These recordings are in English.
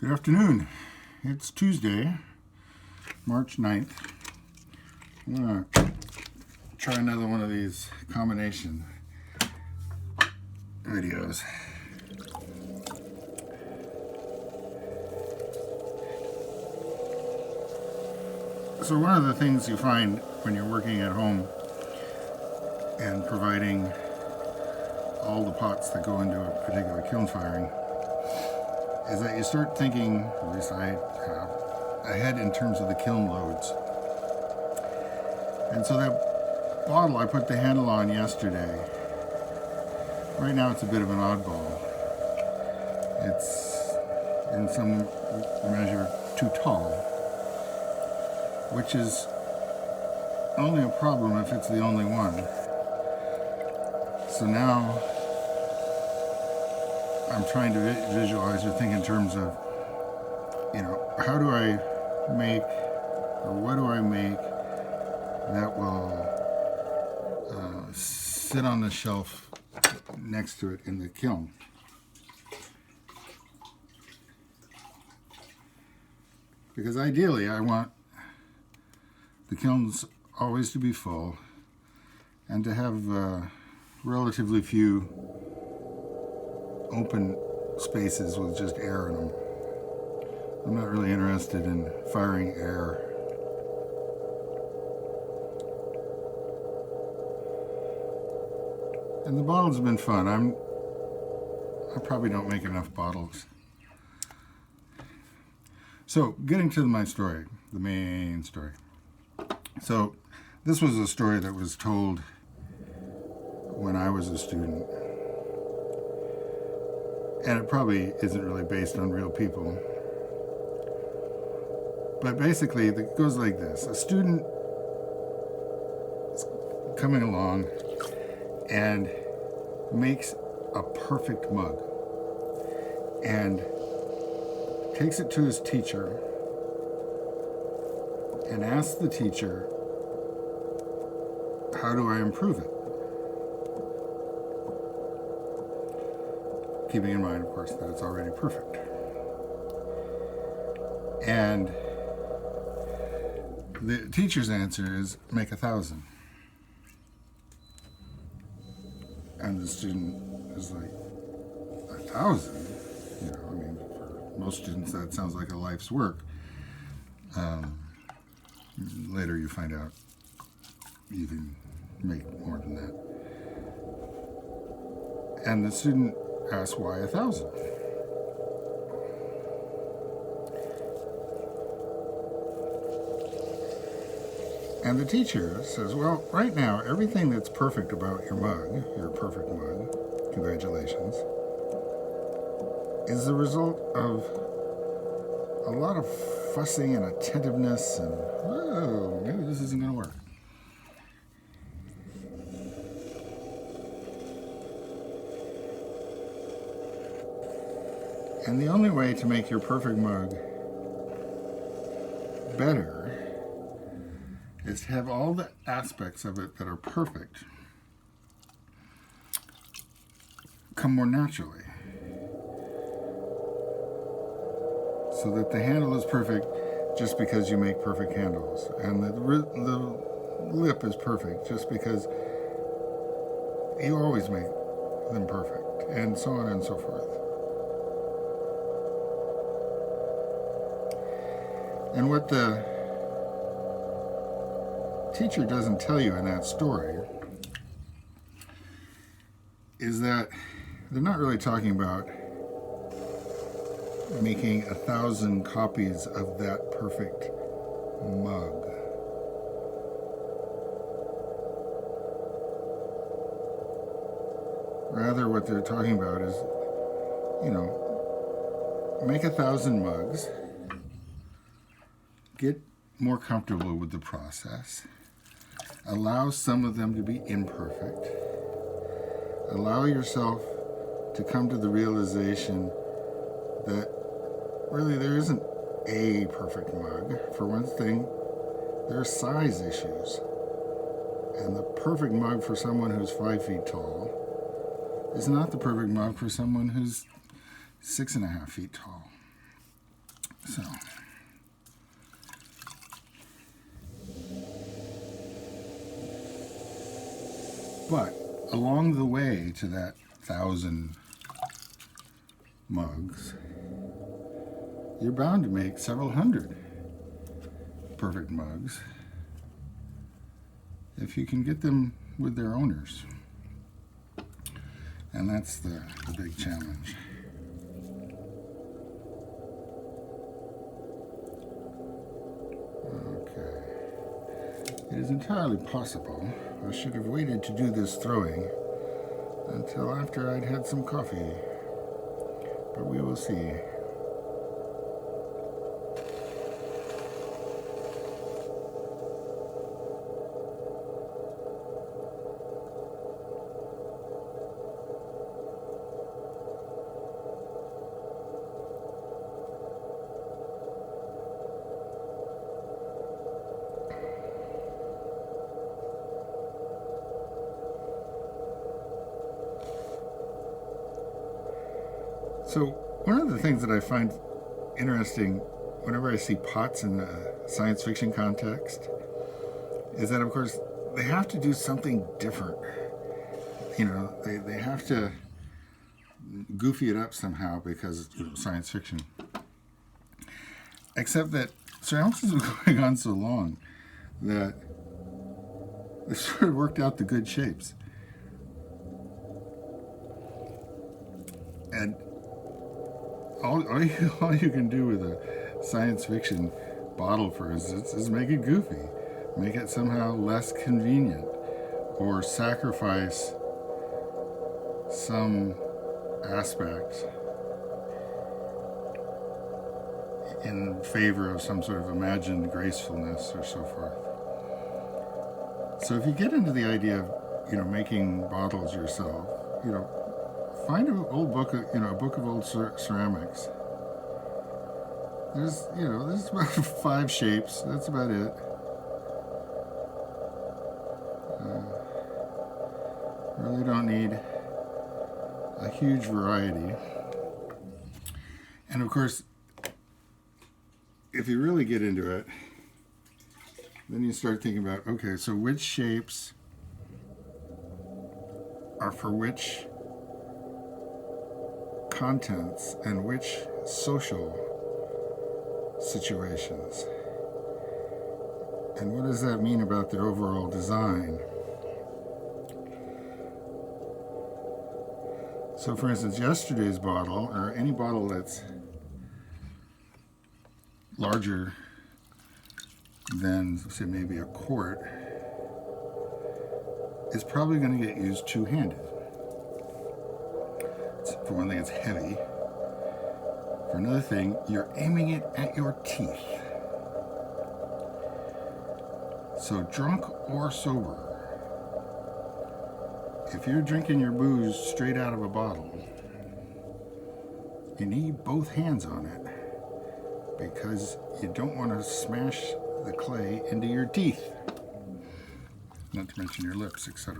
Good afternoon. It's Tuesday, March 9th. I'm going to try another one of these combination videos. So one of the things you find when you're working at home and providing all the pots that go into a particular kiln firing is that you start thinking, at least I have, ahead in terms of the kiln loads. And so that bottle I put the handle on yesterday, right now it's a bit of an oddball. It's in some measure too tall, which is only a problem if it's the only one. So now I'm trying to visualize or think in terms of, how do I make, or what do I make that will sit on the shelf next to it in the kiln. Because ideally I want the kilns always to be full and to have relatively few open spaces with just air in them. I'm not really interested in firing air. And the bottles have been fun. I probably don't make enough bottles. So, getting to my story, the main story. So, this was a story that was told when I was a student. And it probably isn't really based on real people. But basically, it goes like this. A student is coming along and makes a perfect mug and takes it to his teacher and asks the teacher, how do I improve it? Keeping in mind, of course, that it's already perfect. And the teacher's answer is, make 1,000. And the student is like, 1,000? For most students that sounds like a life's work. Later you find out you can make more than that. And the student asks, why 1,000? And the teacher says, well, right now, everything that's perfect about your mug, your perfect mug, congratulations, is the result of a lot of fussing and attentiveness and, oh, maybe this isn't going to work. And the only way to make your perfect mug better is to have all the aspects of it that are perfect come more naturally. So that the handle is perfect just because you make perfect handles. And the lip is perfect just because you always make them perfect. And so on and so forth. And what the teacher doesn't tell you in that story is that they're not really talking about making 1,000 copies of that perfect mug. Rather, what they're talking about is, make 1,000 mugs, get more comfortable with the process, allow some of them to be imperfect, allow yourself to come to the realization that really there isn't a perfect mug. For one thing, there are size issues. And the perfect mug for someone who's 5 feet tall is not the perfect mug for someone who's 6.5 feet tall. So, but along the way to that 1,000 mugs, you're bound to make several hundred perfect mugs if you can get them with their owners. And that's the big challenge. Okay. It is entirely possible I should have waited to do this throwing until after I'd had some coffee, but we will see. So one of the things that I find interesting whenever I see pots in a science fiction context is that, of course, they have to do something different. You know, they have to goofy it up somehow because, you know, science fiction. Except that ceramics has been going on so long that they sort of worked out the good shapes. And all you can do with a science fiction bottle, for instance, is make it goofy. Make it somehow less convenient. Or sacrifice some aspect in favor of some sort of imagined gracefulness or so forth. So if you get into the idea of, you know, making bottles yourself, you know, find an old book, you know, a book of old ceramics. There's about 5 shapes. That's about it. Really don't need a huge variety. And of course, if you really get into it, then you start thinking about, okay, so which shapes are for which contents and which social situations, and what does that mean about their overall design? So for instance, yesterday's bottle, or any bottle that's larger than, say, maybe a quart, is probably going to get used two-handed. For one thing, it's heavy. For another thing, you're aiming it at your teeth. So drunk or sober, if you're drinking your booze straight out of a bottle, you need both hands on it because you don't want to smash the clay into your teeth, not to mention your lips, etc.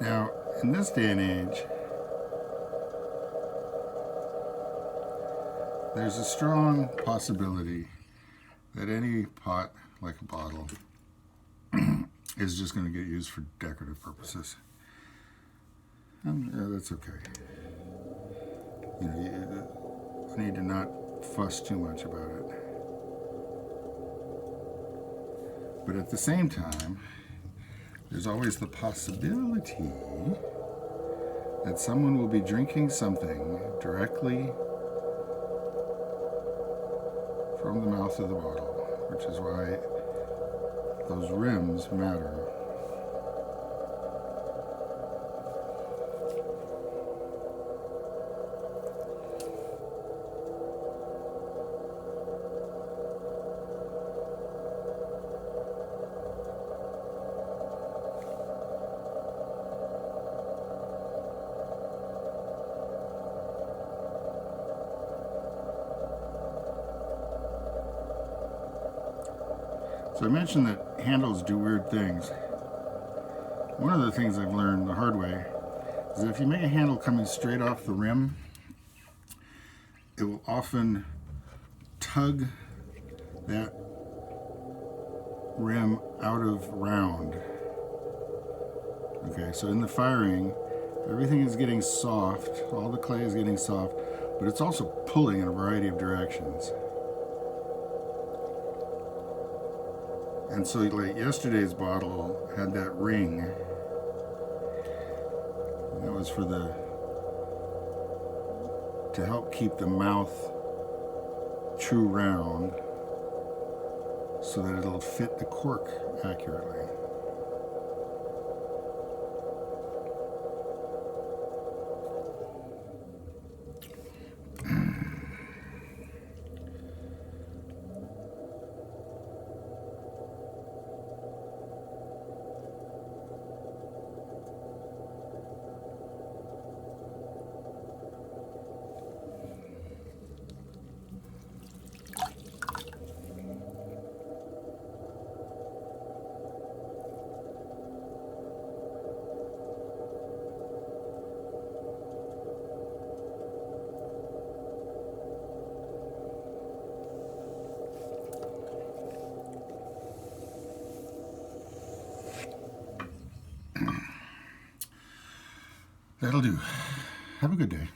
Now, in this day and age, there's a strong possibility that any pot, like a bottle, is just going to get used for decorative purposes. And that's okay. You know, you need to not fuss too much about it. But at the same time, there's always the possibility that someone will be drinking something directly from the mouth of the bottle, which is why those rims matter. So I mentioned that handles do weird things. One of the things I've learned the hard way is that if you make a handle coming straight off the rim, it will often tug that rim out of round. Okay, so in the firing, everything is getting soft, all the clay is getting soft, but it's also pulling in a variety of directions. And so like yesterday's bottle had that ring. That was for to help keep the mouth true round so that it'll fit the cork accurately. That'll do. Have a good day.